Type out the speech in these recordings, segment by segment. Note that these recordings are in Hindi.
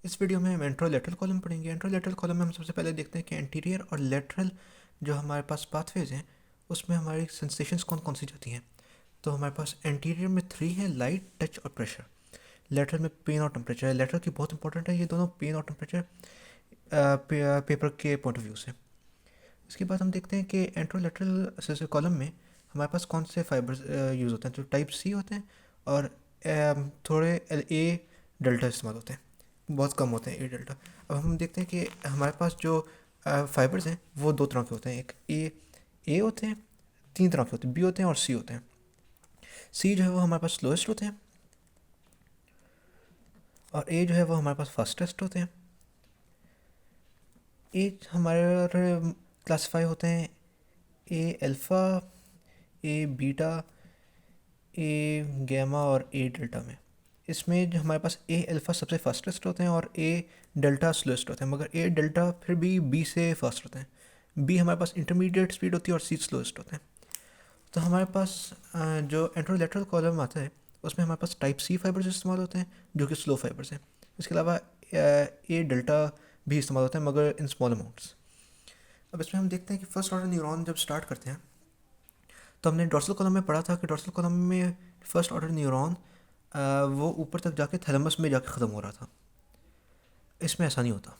इस वीडियो में हम एंट्रोलेटरल कॉलम पढ़ेंगे। एंट्रोलेटरल कॉलम में हम सबसे पहले देखते हैं कि एंटीरियर और लेटरल जो हमारे पास पाथवेज हैं उसमें हमारी सेंसेशंस कौन कौन सी जाती हैं। तो हमारे पास एंटीरियर में 3 है, लाइट, टच और प्रेशर। लेटरल में पेन और टेम्परेचर है। लेटरल की बहुत इंपॉर्टेंट है ये दोनों, पेन और टेम्परेचर पेपर के पॉइंट ऑफ व्यू से। इसके बाद हम देखते हैं कि एंट्रोलेटरल कॉलम में हमारे पास कौन से फाइबर्स यूज़ होते हैं। तो टाइप सी होते हैं और थोड़े ए डेल्टा इस्तेमाल होते हैं, बहुत कम होते हैं ए डेल्टा। अब हम देखते हैं कि हमारे पास जो फाइबर्स हैं वो दो तरह के होते हैं। एक ए होते हैं, 3 तरह के होते हैं, बी होते हैं और सी होते हैं। सी जो है वो हमारे पास स्लोएस्ट होते हैं और ए जो है वो हमारे पास फास्टेस्ट होते हैं। ए हमारे क्लासीफाई होते हैं ए अल्फ़ा, ए बीटा, ए गैमा और ए डेल्टा में। इसमें जो हमारे पास ए अल्फ़ा सबसे फास्टेस्ट होते हैं और ए डेल्टा स्लोएस्ट होते हैं, मगर ए डेल्टा फिर भी बी से फास्ट होते हैं। बी हमारे पास इंटरमीडिएट स्पीड होती है और सी स्लोएस्ट होते हैं। तो हमारे पास जो एंट्रोलेटरल कॉलम आता है उसमें हमारे पास टाइप सी फाइबर्स इस्तेमाल होते हैं जो कि स्लो फाइबर्स हैं। इसके अलावा ए डेल्टा भी इस्तेमाल होता है मगर इन स्मॉल अमाउंट्स। अब इसमें हम देखते हैं कि फर्स्ट ऑर्डर न्यूरॉन जब स्टार्ट करते हैं तो हमने डोर्सल कॉलम में पढ़ा था कि डोर्सल कॉलम में फर्स्ट ऑर्डर न्यूरॉन वो ऊपर तक जाके थैलेमस में जाके ख़त्म हो रहा था। इसमें ऐसा नहीं होता।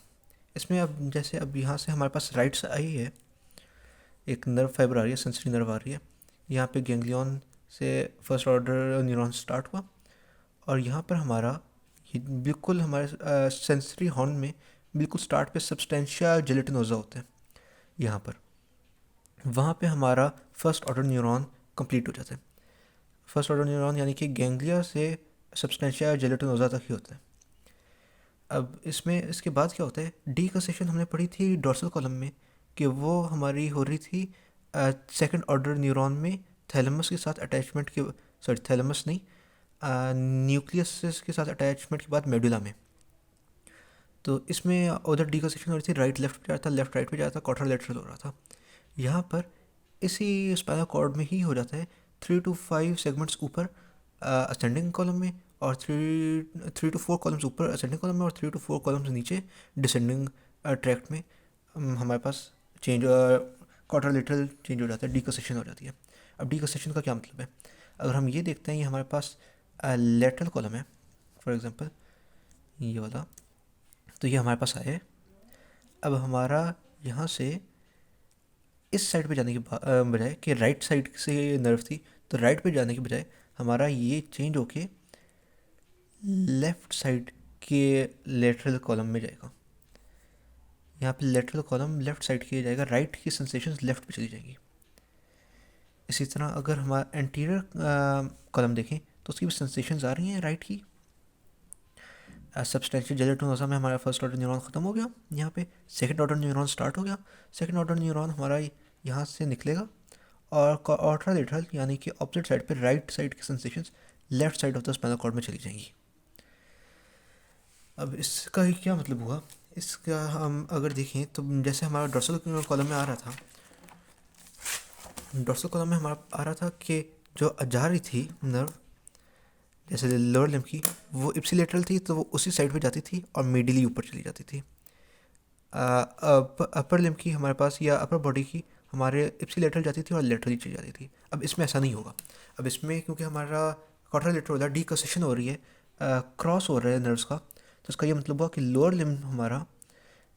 इसमें अब जैसे अब यहाँ से हमारे पास राइट से आई है, एक नर्व फाइबर आ रही है, सेंसरी नर्व आ रही है। यहाँ पे गैंग्लियन से फर्स्ट ऑर्डर न्यूरॉन स्टार्ट हुआ और यहाँ पर हमारा ये बिल्कुल हमारे सेंसरी हॉर्न में बिल्कुल स्टार्ट पे सब्सटेंशिया जेलेटिनोजा होते हैं। यहाँ पर वहाँ पे हमारा फर्स्ट ऑर्डर न्यूरॉन कंप्लीट हो जाता है। फर्स्ट ऑर्डर न्यूरॉन यानी कि गैंग्लिया से सब्सटेंशिया जेलेटिनोजा तक ही होता है। अब इसमें इसके बाद क्या होता है, डीकसेशन हमने पढ़ी थी डोर्सल कॉलम में कि वो हमारी हो रही थी सेकंड ऑर्डर न्यूरॉन में थैलेमस के साथ अटैचमेंट के, सॉरी थैलेमस नहीं, न्यूक्लियस के साथ अटैचमेंट के बाद मेडुला में। तो इसमें उधर डीकसेशन हो रही थी, राइट लेफ्ट पे जा रहा था, लेफ्ट राइट पे जा रहा था, क्वाड्रिलेटरल हो रहा था। यहाँ पर इसी स्पाइनल कॉर्ड में ही हो जाता है 3 to 5 सेगमेंट्स ऊपर असेंडिंग कॉलम में और 3 to 4 कॉलम्स ऊपर असेंडिंग कॉलम में और 3 to 4 कॉलम्स नीचे डिसेंडिंग ट्रैक्ट में हमारे पास चेंज क्वाड्रिलेटरल चेंज हो जाता है, डीकसेशन हो जाती है। अब डीकसेशन का क्या मतलब है, अगर हम ये देखते हैं ये हमारे पास लेटरल कॉलम है फॉर एग्जांपल ये वाला, तो ये हमारे पास आया है। अब हमारा यहाँ से इस साइड पे जाने के बजाय कि राइट साइड से ये नर्व थी, तो राइट पे जाने के बजाय हमारा ये चेंज होके लेफ्ट साइड के लेटरल कॉलम में जाएगा। यहाँ पे लेटरल कॉलम लेफ्ट साइड के जाएगा, राइट की सेंसेशंस लेफ्ट पे चली जाएंगी। इसी तरह अगर हमारा एंटीरियर कॉलम देखें तो उसकी भी सेंसेशंस आ रही हैं राइट की। सब्सटेंशियल जेलेटिनोजा में हमारा फर्स्ट ऑर्डर न्यूरॉन ख़त्म हो गया, यहाँ पे सेकंड ऑर्डर न्यूरॉन स्टार्ट हो गया। सेकंड ऑर्डर न्यूरॉन हमारा यहाँ से निकलेगा और क्वाड्रिलेटरल यानी कि ऑपोजिट साइड पे राइट साइड की sensations left side of the spinal cord में चली जाएंगी। अब इसका ही क्या मतलब हुआ, इसका हम अगर देखें तो जैसे हमारा डोर्सल कॉलम में आ रहा था, डोर्सल कॉलम में हमारा आ रहा था कि जो जा रही थी नर्व जैसे लोअर लिम्ब की वो इप्सिलेटरल थी तो वो उसी साइड पे जाती थी और मिडिली ऊपर चली जाती थी। अपर लिम्ब की हमारे पास या अपर बॉडी की हमारे इप्सिलेटरल जाती थी और लेटरली चली जाती थी। अब इसमें ऐसा नहीं होगा। अब इसमें क्योंकि हमारा क्वाड्रिलेटरल वाला डीकसेशन हो रही है, क्रॉस हो रहा है नर्व्स का, तो इसका ये मतलब हुआ कि लोअर लिम्ब हमारा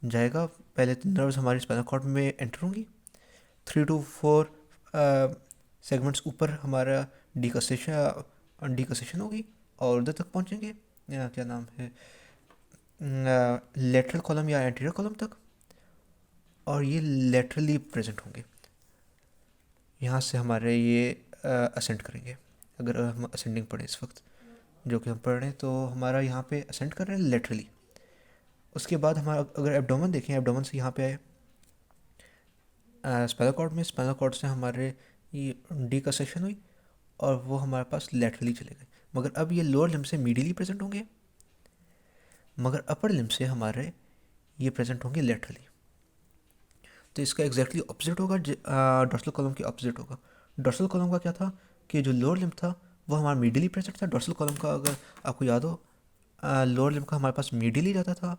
जाएगा, पहले तो नर्व्स हमारी स्पाइनल कॉर्ड में एंटर होंगी, 3 to 4 सेगमेंट्स ऊपर हमारा डीकसेशन होगी और उधर तक पहुंचेंगे, या क्या नाम है, लेटरल कॉलम या एंटीरियर कॉलम तक, और ये लेटरली प्रेजेंट होंगे। यहाँ से हमारे ये असेंड करेंगे। अगर हम असेंडिंग पढ़ें इस वक्त जो कि हम पढ़ रहे हैं तो हमारा यहाँ पे असेंड कर रहे हैं लेटरली। उसके बाद हमारा अगर एब्डोमेन देखें, एब्डोमेन से यहाँ पे आए स्पाइनल कॉर्ड में, स्पाइनल कॉर्ड से हमारे ये डीकसेशन हुई और वो हमारे पास लेटरली चले गए। मगर अब ये लोअर लिम्ब से मीडियली प्रेजेंट होंगे, मगर अपर लिम्ब से हमारे ये प्रेजेंट होंगे लेटरली। तो इसका एग्जैक्टली ऑपोजिट होगा, डोर्सल कॉलम के ऑपोजिट होगा। डोर्सल कॉलम का क्या था कि जो लोअर लिम्ब था वो हमारा मिडिली प्रेजेंट था। डोर्सल कॉलम का अगर आपको याद हो लोअर लिम्ब का हमारे पास मीडियली जाता था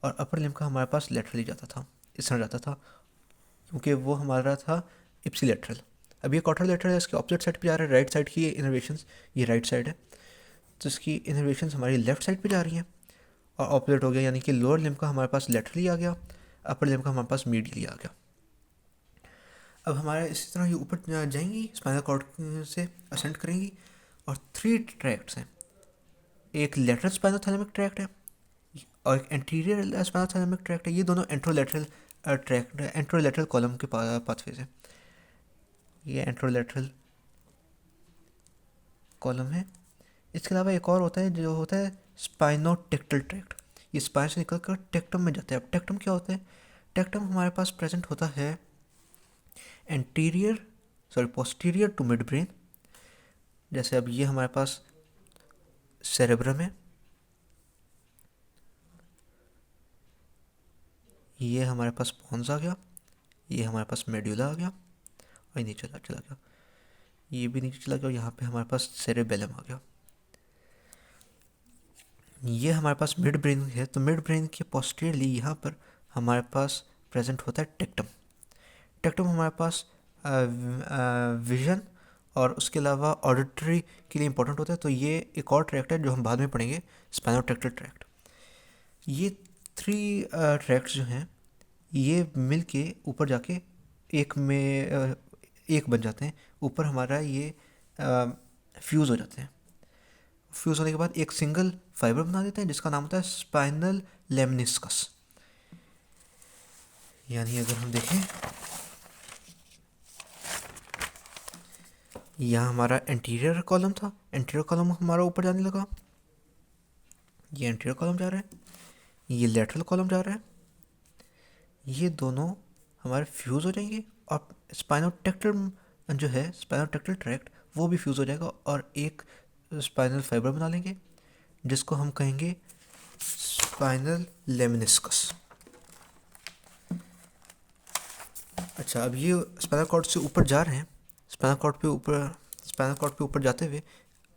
और अपर लिम्ब का हमारे पास लेटरली जाता था, इस तरह जाता था, क्योंकि वो हमारा था इप्सिलेटरल। अब ये क्वाड्रिलेटरल है, इसके ऑपोजिट साइड पे जा रहा है, राइट साइड की ये इनर्वेशंस, ये राइट साइड है, तो इसकी इनर्वेशंस हमारी लेफ्ट साइड पे जा रही हैं और ऑपोजिट हो गया, यानी कि लोअर लिम्ब का हमारे पास लेटरली आ गया, अपर लिम्ब का हमारे पास मीडियली आ गया। अब हमारे इसी तरह ये ऊपर जाएंगी, स्पाइनल कॉर्ड से असेंड करेंगी और 3 ट्रैक्ट्स हैं। एक लेटरल स्पाइनोथैलेमिक ट्रैक्ट है और एक एंटीरियर स्पाइनोथैलेमिक ट्रैक्ट है। ये दोनों एंट्रोलेटरल ट्रैक्ट, एंट्रोलेटरल कॉलम के पाथवेज है। ये एंट्रोलेटरल कॉलम है। इसके अलावा एक और होता है जो होता है स्पाइनोटेक्टल ट्रैक्ट। ये स्पाइन से निकल कर टेक्टम में जाता है। अब टेक्टम क्या होता है? टेक्टम हमारे पास प्रेजेंट होता है पोस्टीरियर टू मिड ब्रेन। जैसे अब ये हमारे पास सेरेब्रम है, ये हमारे पास पोन्स आ गया, ये हमारे पास मेड्यूला आ गया और ये नीचे चला गया, ये भी नीचे चला गया और यहाँ पे हमारे पास सेरेबेलम आ गया। ये हमारे पास मिड ब्रेन है, तो मिड ब्रेन के पोस्टीरियरली यहाँ पर हमारे पास प्रेजेंट होता है टेक्टम। टेक्टम हमारे पास विजन और उसके अलावा ऑडिटरी के लिए इंपॉर्टेंट होता है। तो ये एक और ट्रैक्ट है जो हम बाद में पढ़ेंगे, स्पाइनोटेक्टल ट्रैक्ट। ये 3 ट्रैक्ट्स जो हैं ये मिल के ऊपर जाके एक बन जाते हैं। ऊपर हमारा ये फ्यूज़ हो जाते हैं। फ्यूज़ होने के बाद एक सिंगल फाइबर बना देते हैं जिसका नाम होता है स्पाइनल लेमनिस्कस। यानी अगर हम देखें, यहाँ हमारा एंटीरियर कॉलम था, एंटीरियर कॉलम हमारा ऊपर जाने लगा, ये एंटीरियर कॉलम जा रहा है, ये लेटरल कॉलम जा रहा है, ये दोनों हमारे फ्यूज़ हो जाएंगे और स्पाइनोटेक्टल जो है, स्पाइनोटेक्टल ट्रैक्ट, वो भी फ्यूज़ हो जाएगा और एक स्पाइनल फाइबर बना लेंगे जिसको हम कहेंगे स्पाइनल लेमनिस्कस। अच्छा, अब ये स्पाइनल कॉर्ड से ऊपर जा रहे हैं, स्पाइनल कॉर्ड पे ऊपर जाते हुए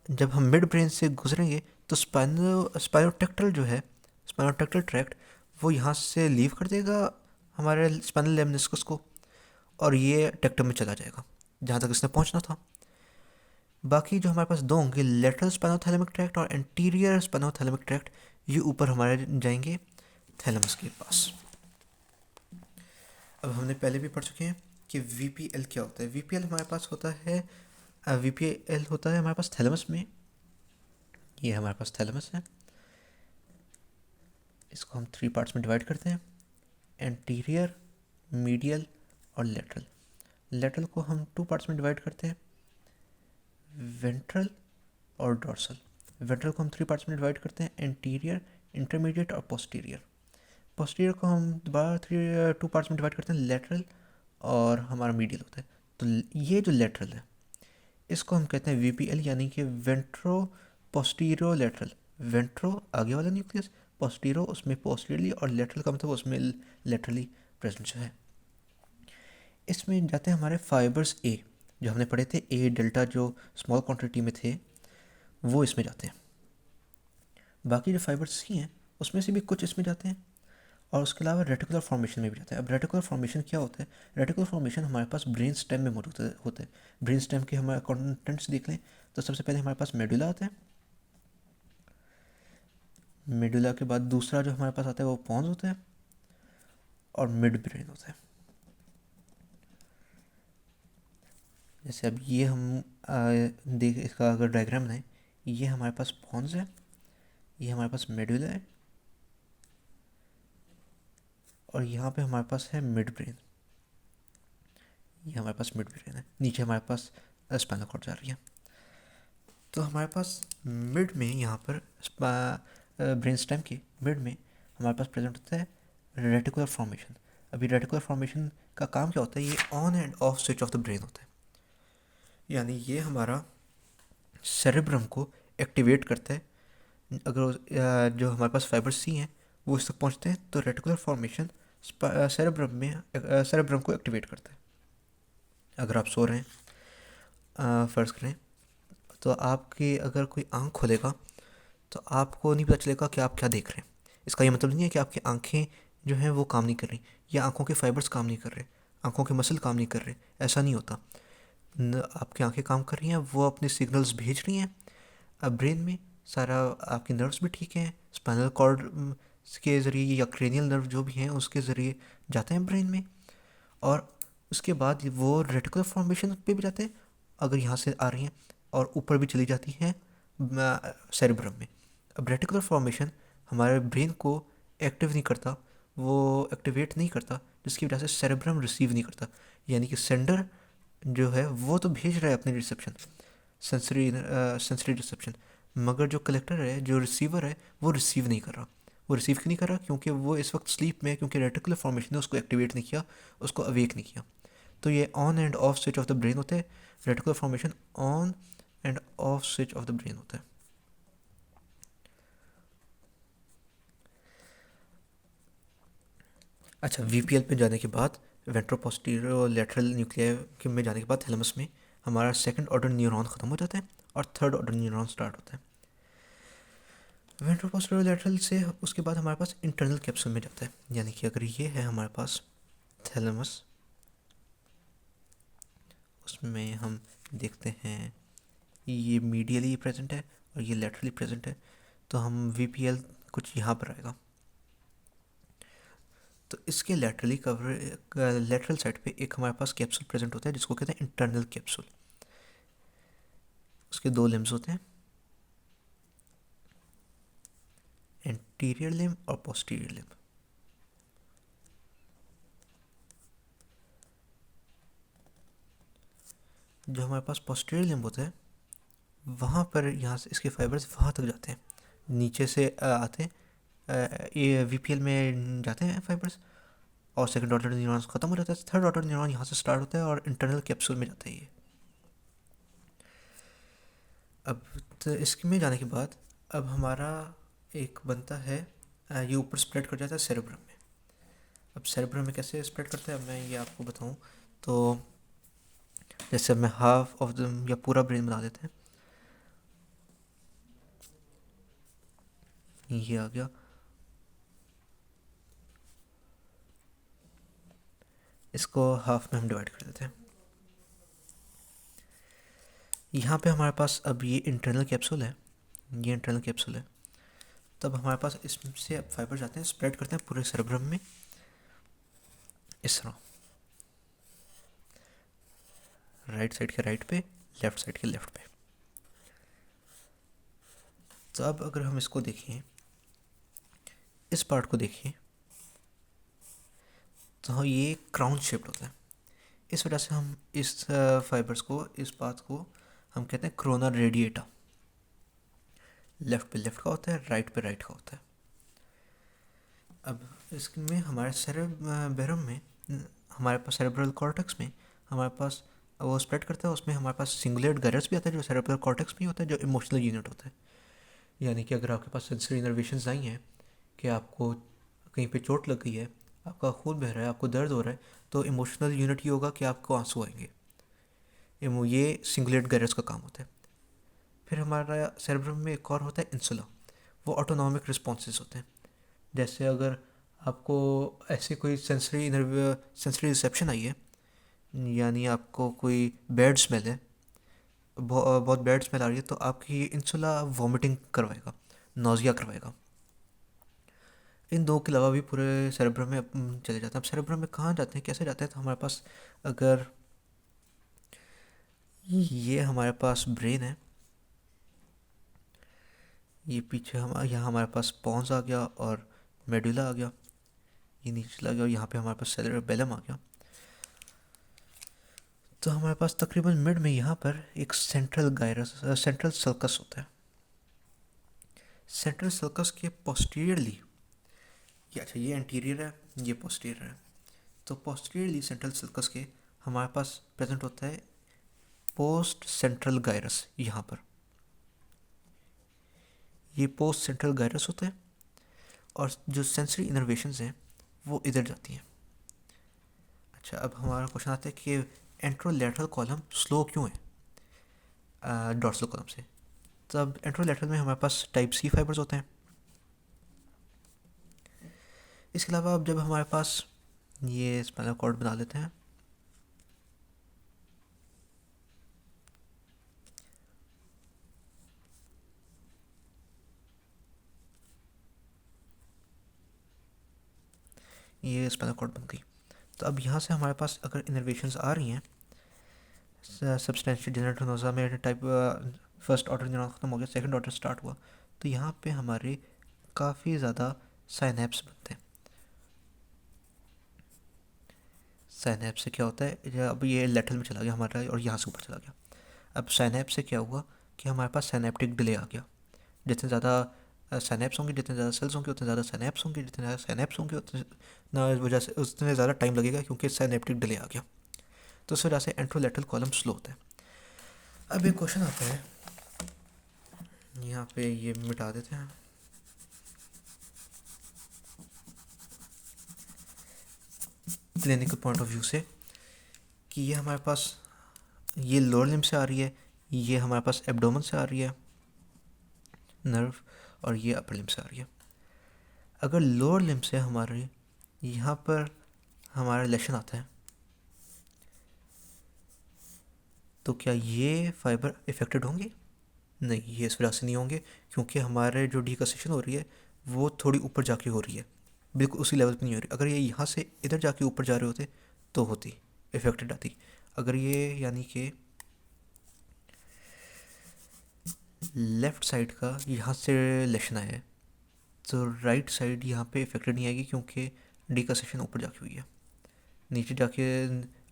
जब हम मिड ब्रेन से गुजरेंगे तो स्पाइनोटेक्टल जो है, स्पाइनोटेक्टल ट्रैक्ट, वो यहाँ से लीव कर देगा हमारे स्पाइनल लेमनिस्कस को और ये टेक्टम में चला जाएगा जहाँ तक इसने पहुँचना था। बाकी जो हमारे पास 2 होंगे, लेटरल स्पाइनोथैलेमिक ट्रैक्ट और एंटीरियर स्पाइनोथैलेमिक ट्रैक्ट, ये ऊपर हमारे जाएंगे थैलेमस के पास। अब हमने पहले भी पढ़ चुके हैं कि VPL क्या होता है। VPL हमारे पास होता है हमारे पास थैलेमस में। ये हमारे पास थैलेमस है, इसको हम 3 पार्ट्स में डिवाइड करते हैं, एंटीरियर, मीडियल और लेटरल। लेटरल को हम 2 पार्ट्स में डिवाइड करते हैं, वेंट्रल और डॉर्सल। वेंट्रल को हम 3 पार्ट्स में डिवाइड करते हैं, एंटीरियर, इंटरमीडिएट और पोस्टीरियर। पोस्टीरियर को हम दोबारा 2 पार्ट्स में डिवाइड करते हैं, लेटरल और हमारा मीडियल होता है। तो ये जो लेटरल है इसको हम कहते हैं VPL, यानी कि वेंट्रो पोस्टीरियो लेटरल। वेंट्रो आगे वाला न्यूक्लियस, पोस्टीरो उसमें पोस्टीरियरली और लेटरल का मतलब उसमें लेटरली प्रेजेंट जो है। इसमें जाते हैं हमारे फाइबर्स A, जो हमने पढ़े थे A डेल्टा, जो स्मॉल क्वांटिटी में थे, वो इसमें जाते हैं। बाकी जो फाइबर्स C हैं उसमें से भी कुछ इसमें जाते हैं और उसके अलावा रेटिकुलर फॉर्मेशन में भी जाता है। अब रेटिकुलर फॉर्मेशन क्या होता है? रेटिकुलर फॉर्मेशन हमारे पास ब्रेन स्टेम में मौजूद होता है। ब्रेन स्टेम के हमारे कंटेंट्स देख लें तो सबसे पहले हमारे पास मेडुला आता है, मेडुला के बाद दूसरा जो हमारे पास आता है वो पॉन्स होता है और मिड ब्रेन होता है। जैसे अब ये हम देख, इसका अगर डायग्राम बनाएं, ये हमारे पास पॉन्स है, ये हमारे पास मेडुला है और यहाँ पे हमारे पास है मिड ब्रेन। ये हमारे पास मिड ब्रेन है, नीचे हमारे पास स्पाइनल कॉर्ड जा रही है। तो हमारे पास मिड में यहाँ पर ब्रेन स्टेम के मिड में हमारे पास प्रेजेंट होता है रेटिकुलर फॉर्मेशन। अभी रेटिकुलर फॉर्मेशन का काम क्या होता है? ये on end off switch off the brain होता है, यानी ये हमारा सेरेब्रम को एक्टिवेट करता है। अगर जो हमारे पास फाइबर C हैं वो इस तक पहुँचते हैं तो रेटिकुलर फॉर्मेशन सेरेब्रम को एक्टिवेट करता है। अगर आप सो रहे हैं, फ़र्ज़ करें, तो आपकी अगर कोई आँख खोलेगा तो आपको नहीं पता चलेगा कि आप क्या देख रहे हैं। इसका ये मतलब नहीं है कि आपकी आंखें जो हैं वो काम नहीं कर रही या आंखों के फाइबर्स काम नहीं कर रहे, आंखों के मसल काम नहीं कर रहे, ऐसा नहीं होता। आपकी आंखें काम कर रही हैं, वो अपने सिग्नल्स भेज रही हैं। अब ब्रेन में सारा, आपके नर्व्स भी ठीक हैं, स्पाइनल कॉर्ड के ज़रिए या क्रेनियल नर्व जो भी हैं उसके ज़रिए जाते हैं ब्रेन में। और उसके बाद वो रेटिकुलर फॉर्मेशन पे भी जाते हैं अगर यहाँ से आ रही हैं, और ऊपर भी चली जाती हैं सेरेब्रम में। अब रेटिकुलर फॉर्मेशन हमारे ब्रेन को एक्टिव नहीं करता, वो एक्टिवेट नहीं करता, जिसकी वजह से सेरेब्रम रिसीव नहीं करता। यानी कि सेंडर जो है वो तो भेज रहा है अपने रिसेप्शन, सेंसरी रिसेप्शन, मगर जो कलेक्टर है, जो रिसीवर है, वो रिसीव नहीं कर रहा। वो रिसीव क्यों नहीं कर रहा? क्योंकि वो इस वक्त स्लीप में है, क्योंकि रेटिकुलर फॉर्मेशन ने उसको एक्टिवेट नहीं किया, उसको अवेक नहीं किया। तो ये on end off switch off the brain होते हैं। Reticular formation on end off switch off the brain होता है। अच्छा, वीपीएल पे जाने के बाद, वेंट्रोपोस्टीरियर लैटरल न्यूक्लियर में जाने के बाद थैलेमस में हमारा सेकंड ऑर्डर न्यूरॉन ख़त्म हो जाता है और थर्ड ऑर्डर न्यूरॉन स्टार्ट होता है। वेंट्रोपोस्टीरियर लैटरल से उसके बाद हमारे पास इंटरनल कैप्सूल में जाता है। यानी कि अगर ये है हमारे पास थैलेमस, उसमें हम देखते हैं ये मीडियली प्रेजेंट है और ये लेटरली प्रेजेंट है, तो हम वीपीएल कुछ यहाँ पर आएगा। तो इसके लेटरली कवर, लेटरल साइड पे एक हमारे पास कैप्सूल प्रेजेंट होता है जिसको कहते हैं इंटरनल कैप्सूल। उसके दो लिम्स होते हैं, एंटीरियर लिम्ब और पोस्टीरियर लिम्ब। जो हमारे पास पोस्टीरियर लिम्ब होता है, वहाँ पर यहाँ से इसके फाइबर्स वहाँ तक जाते हैं, नीचे से आते हैं, ये वीपीएल में जाते हैं फाइबर्स, और सेकंड ऑर्डर न्यूरॉन खत्म हो जाता है। थर्ड ऑर्डर न्यूरॉन यहाँ से स्टार्ट होता है और इंटरनल कैप्सूल में जाता है ये। अब तो इसमें जाने के बाद अब हमारा एक बनता है, ये ऊपर स्प्रेड कर जाता है सेरेब्रम में। अब सेरेब्रम में कैसे स्प्रेड करता है, अब मैं ये आपको बताऊं तो जैसे अब मैं हाफ ऑफ द या पूरा ब्रेन बना देते हैं, ये आ गया। इसको हाफ में हम डिवाइड कर देते हैं। यहाँ पे हमारे पास अब ये इंटरनल कैप्सूल है, ये इंटरनल कैप्सूल है। तब हमारे पास इससे अब फाइबर जाते हैं, स्प्रेड करते हैं पूरे सेरेब्रम में इस तरह, राइट साइड के राइट पे, लेफ्ट साइड के लेफ्ट पे। तो अब अगर हम इसको देखें, इस पार्ट को देखें, तो ये क्राउन शेप्ड होता है। इस वजह से हम इस फाइबर्स को, इस पाथ को हम कहते हैं क्रोनल रेडिएटा। लेफ्ट पे लेफ्ट का होता है, राइट पे राइट का होता है। अब इसमें हमारे सेरेब्रम में, हमारे पास सेरेब्रल कॉर्टेक्स में हमारे पास वो स्प्रेड करता है, उसमें हमारे पास सिंगुलेट गायरस भी आता है जो सेरेब्रल कॉर्टेक्स में ही होता है, जो इमोशनल यूनिट होता है। यानी कि अगर आपके पास सेंसरी इनर्वेशंस आई हैं कि आपको कहीं पे चोट लग गई है, आपका खून बह रहा है, आपको दर्द हो रहा है, तो इमोशनल यूनिट ये होगा कि आपको आंसू आएंगे। ये सिंगुलेट गायरस का काम होता है। फिर हमारा सेरेब्रम में एक और होता है इंसुला, वो ऑटोनॉमिक रिस्पॉन्सेज होते हैं। जैसे अगर आपको ऐसे कोई सेंसरी रिसेप्शन आई है, यानी आपको कोई बैड स्मेल है, बहुत बैड स्मेल आ रही है, तो आपकी इंसुला वॉमिटिंग करवाएगा, नोजिया करवाएगा। इन दो के अलावा भी पूरे सेरेब्रम में चले जाते हैं। अब सेरेब्रम में कहाँ जाते हैं, कैसे जाते हैं, तो हमारे पास अगर ये हमारे पास ब्रेन है, ये पीछे हम यहाँ हमारे पास पॉन्स आ गया और मेडुला आ गया, ये नीचे चला गया और यहाँ पे हमारे पास सेरेबेलम आ गया। तो हमारे पास तकरीबन मिड में यहाँ पर एक सेंट्रल गायरस, सेंट्रल सल्कस होता है। सेंट्रल सल्कस के पोस्टीरियरली, ये अच्छा ये एंटीरियर है, ये पोस्टीरियर है, तो पोस्टीरियरली सेंट्रल सल्कस के हमारे पास प्रेजेंट होता है पोस्ट सेंट्रल गायरस। यहाँ पर ये पोस्ट सेंट्रल गायरस होता है और जो सेंसरी इनर्वेशंस हैं वो इधर जाती हैं। अच्छा, अब हमारा क्वेश्चन आता है कि एंट्रोलैटरल कॉलम स्लो क्यों है डॉर्सल कॉलम से। तब एंट्रोलेटरल में हमारे पास टाइप सी फाइबर्स होते हैं। इसके अलावा अब जब हमारे पास ये स्पाइनल कॉर्ड बना लेते हैं, ये स्पाइनल कॉर्ड बन गई। तो अब यहाँ से हमारे पास अगर इनर्वेशंस आ रही हैं, सब्सटेंशियल जनरेटर नोजा में टाइप फर्स्ट ऑर्डर न्यूरॉन ख़त्म हो गया, सेकंड ऑर्डर स्टार्ट हुआ, तो यहाँ पे हमारे काफ़ी ज़्यादा साइनेप्स बनते हैं। साइनेप्स से क्या होता है, अब ये लेटरल में चला गया हमारा और यहाँ से ऊपर चला गया। अब साइनेप्स से क्या हुआ कि हमारे पास साइनेप्टिक डिले आ गया। जितने ज़्यादा साइनेप्स होंगे, जितने ज़्यादा सेल्स होंगे, उतने ज़्यादा साइनेप्स होंगे, जितने ज़्यादा साइनेप्स होंगे उतने ना वजह से उतने ज़्यादा टाइम लगेगा, क्योंकि साइनेप्टिक डिले आ गया। तो इस वजह से एंट्रोलेटरल कॉलम स्लो होता है। अब एक क्वेश्चन आता है, यहाँ पे ये मिटा देते हैं। क्लिनिकल पॉइंट ऑफ व्यू से कि ये हमारे पास ये लोअर लिम्ब से आ रही है, ये हमारे पास एब्डोमेन से आ रही है नर्व, और ये अपर लिम्ब से आ रही है। अगर लोअर लिम्ब से हमारे यहाँ पर हमारा लेशन आता है, तो क्या ये फाइबर इफेक्टेड होंगे? नहीं, ये इस वजह से नहीं होंगे क्योंकि हमारे जो डीकसेशन हो रही है वो थोड़ी ऊपर जाके हो रही है, बिल्कुल उसी लेवल पे नहीं हो रही। अगर ये यहाँ से इधर जाके ऊपर जा रहे होते तो होती, इफेक्टेड आती। अगर ये यानी कि लेफ़्ट साइड का यहाँ से लेशन आया है, तो राइट साइड यहाँ पे इफेक्टेड नहीं आएगी क्योंकि डीकसेशन ऊपर जाके हुई है। नीचे जाके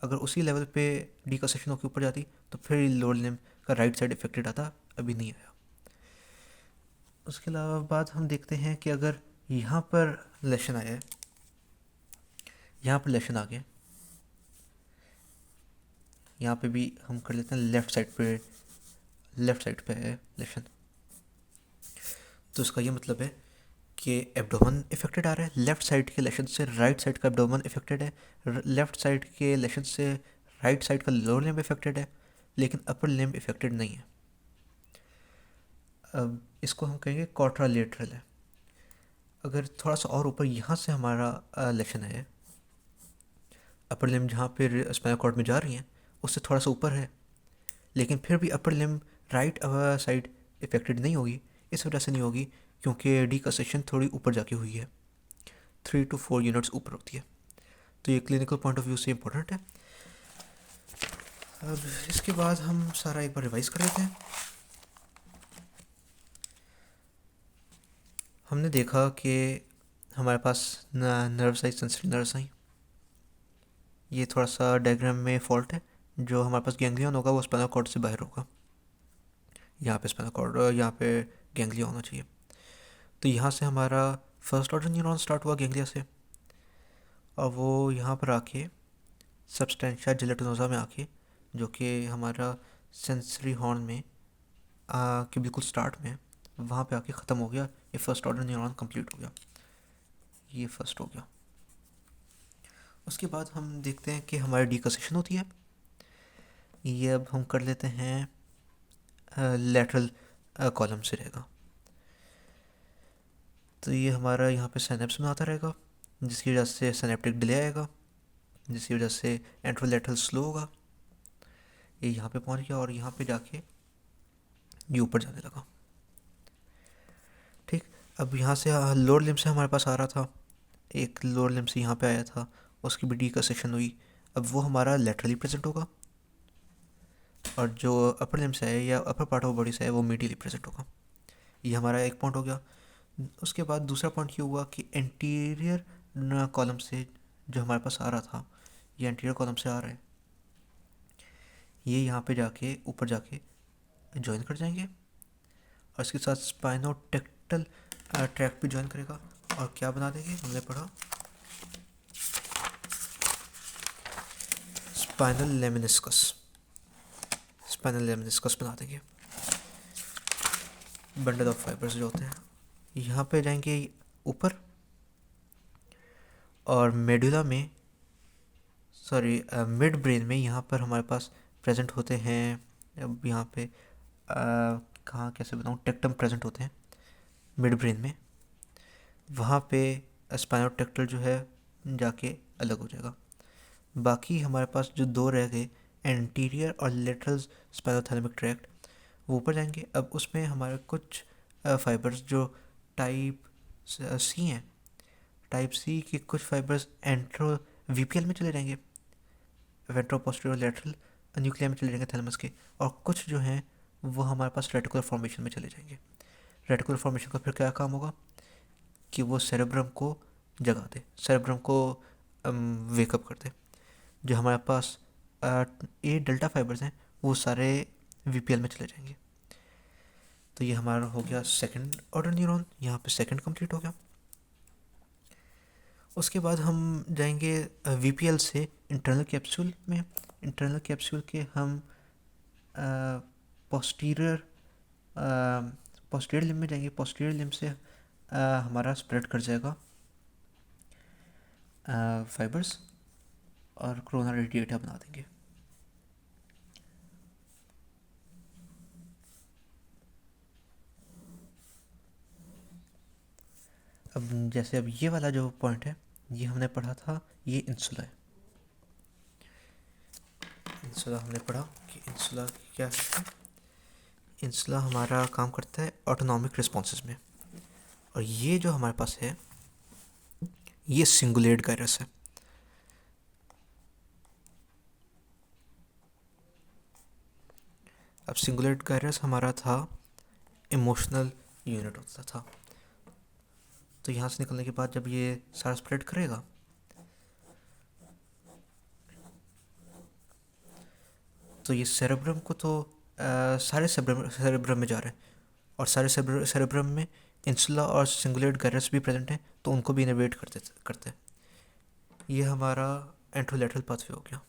अगर उसी लेवल पे डीकसेशन होकर ऊपर जाती तो फिर लोअर लिम्ब का राइट साइड इफेक्टेड आता, अभी नहीं आया। उसके अलावा बाद हम देखते हैं कि अगर यहाँ पर लेशन आया है, यहाँ पर लेशन आ गया, यहाँ पे भी हम कर लेते हैं लेफ़्ट साइड पे है लेशन, तो इसका ये मतलब है कि एब्डोमेन इफेक्टेड आ रहा है। लेफ़्ट साइड के लेशन से राइट साइड का एब्डोमेन इफेक्टेड है, लेफ़्ट साइड के लेशन से राइट साइड का लोअर लिम्ब इफेक्टेड है, लेकिन अपर लिम्ब इफेक्टेड नहीं है। अब इसको हम कहेंगे कॉन्ट्रालेटरल है। अगर थोड़ा सा और ऊपर यहाँ से हमारा लेशन है, अपर लिम्ब जहाँ पे स्पाइनल कॉर्ड में जा रही हैं उससे थोड़ा सा ऊपर है, लेकिन फिर भी upper limb right side affected नहीं होगी। इस वजह से नहीं होगी क्योंकि डीकसेशन थोड़ी ऊपर जाके हुई है, 3 to 4 यूनिट्स ऊपर होती है। तो ये क्लिनिकल पॉइंट ऑफ व्यू से इम्पोर्टेंट है। अब इसके बाद हम सारा एक बार रिवाइज कर लेते हैं। हमने देखा कि हमारे पास नर्व्स आई, सेंसरी नर्व्स आई। ये थोड़ा सा डायग्राम में फॉल्ट है, जो हमारे पास गैंग्लियन होगा वो स्पाइनल कॉर्ड से बाहर होगा। यहाँ पे स्पाइनल कॉर्ड, यहाँ पे गैंग्लिया होना चाहिए। तो यहाँ से हमारा फर्स्ट ऑर्डर न्यूरॉन स्टार्ट हुआ गैंग्लिया से, और वो यहाँ पर आके सब्सटेंशिया जेलेटिनोसा में आके, जो कि हमारा सेंसरी हॉर्न में के बिल्कुल स्टार्ट में, वहाँ पे आके ख़त्म हो गया। ये फर्स्ट ऑर्डर न्यूरॉन कंप्लीट हो गया, ये फर्स्ट हो गया। उसके बाद हम देखते हैं कि हमारी डीकसेशन होती है। ये अब हम कर लेते हैं लेटरल कॉलम से रहेगा। तो ये हमारा यहाँ पे सिनेप्स में आता रहेगा, जिसकी वजह से सिनेप्टिक डिले आएगा, जिसकी वजह से एंट्रोलेटरल स्लो होगा। ये यहाँ पे पहुँच गया और यहाँ पे जाके ये ऊपर जाने लगा। ठीक, अब यहाँ से लोअर लिम्ब से हमारे पास आ रहा था, एक लोअर लिम्ब से यहाँ पे आया था, उसकी भी डीकसेशन हुई। अब वो हमारा लेटरली प्रेजेंट होगा, और जो अपर लिम्ब से है या अपर पार्ट ऑफ बॉडी से है वो मीडियली प्रेजेंट होगा। ये हमारा एक पॉइंट हो गया। उसके बाद दूसरा पॉइंट ये हुआ कि एंटीरियर कॉलम से जो हमारे पास आ रहा था, ये एंटीरियर कॉलम से आ रहा है, ये यहाँ पे जाके ऊपर जाके ज्वाइन कर जाएंगे, और इसके साथ स्पाइनोटेक्टल ट्रैक्ट भी ज्वाइन करेगा, और क्या बना देंगे, हमने पढ़ा स्पाइनल लेमिनिस्कस बना देंगे। बंडल ऑफ फाइबर्स जो होते हैं यहाँ पे जाएंगे ऊपर, और मेडुला में, सॉरी मिड ब्रेन में यहाँ पर हमारे पास प्रेजेंट होते हैं। अब यहाँ पे कहाँ कैसे बताऊँ, टेक्टम प्रेजेंट होते हैं मिड ब्रेन में, वहाँ पे स्पाइनोटेक्टल जो है जाके अलग हो जाएगा। बाकी हमारे पास जो दो रह गए, एंटीरियर और लेटरल स्पाइनोथैलेमिक ट्रैक्ट, वो ऊपर जाएंगे। अब उसमें हमारे कुछ फाइबर्स जो टाइप सी हैं, टाइप सी के कुछ फाइबर्स एंट्रो वीपीएल में चले जाएंगे, वेंट्रो पोस्टीरियर लेटरल न्यूक्लिया में चले जाएंगे थैलेमस के, और कुछ जो हैं वो हमारे पास रेटिकुलर फॉर्मेशन में चले जाएंगे। रेटिकुलर फॉर्मेशन का फिर क्या काम होगा कि वो सेरेब्रम को जगा दे, सेरेब्रम को वेकअप कर दे। जो हमारे पास ए डेल्टा फाइबर्स हैं वो सारे वीपीएल में चले जाएंगे। तो ये हमारा हो गया सेकंड ऑर्डर न्यूरॉन, यहाँ पे सेकंड कंप्लीट हो गया। उसके बाद हम जाएंगे वीपीएल से इंटरनल कैप्सूल में। इंटरनल कैप्सूल के हम पोस्टीरियर पोस्टीरियर लिम्ब में जाएंगे। पोस्टीरियर लिम्ब से हमारा स्प्रेड कर जाएगा फाइबर्स और कोरोना रेडिएटा बना देंगे। अब जैसे अब ये वाला जो पॉइंट है ये हमने पढ़ा था, ये इंसुला है। इंसुला हमने पढ़ा कि इंसुला क्या है। इंसुला हमारा काम करता है ऑटोनॉमिक रिस्पॉन्सेस में, और ये जो हमारे पास है ये सिंगुलेट गायरस है। अब सिंगुलेट गायरस हमारा था इमोशनल यूनिट होता था। तो यहाँ से निकलने के बाद जब ये सारा स्प्रेड करेगा तो ये सेरेब्रम को तो सारे सेरेब्रम में जा रहे हैं, और सारे सेरेब्रम में इंसुला और सिंगुलेट गायरस भी प्रेजेंट हैं, तो उनको भी इनर्वेट करते हैं। ये हमारा एंट्रोलेटरल पाथवे हो गया।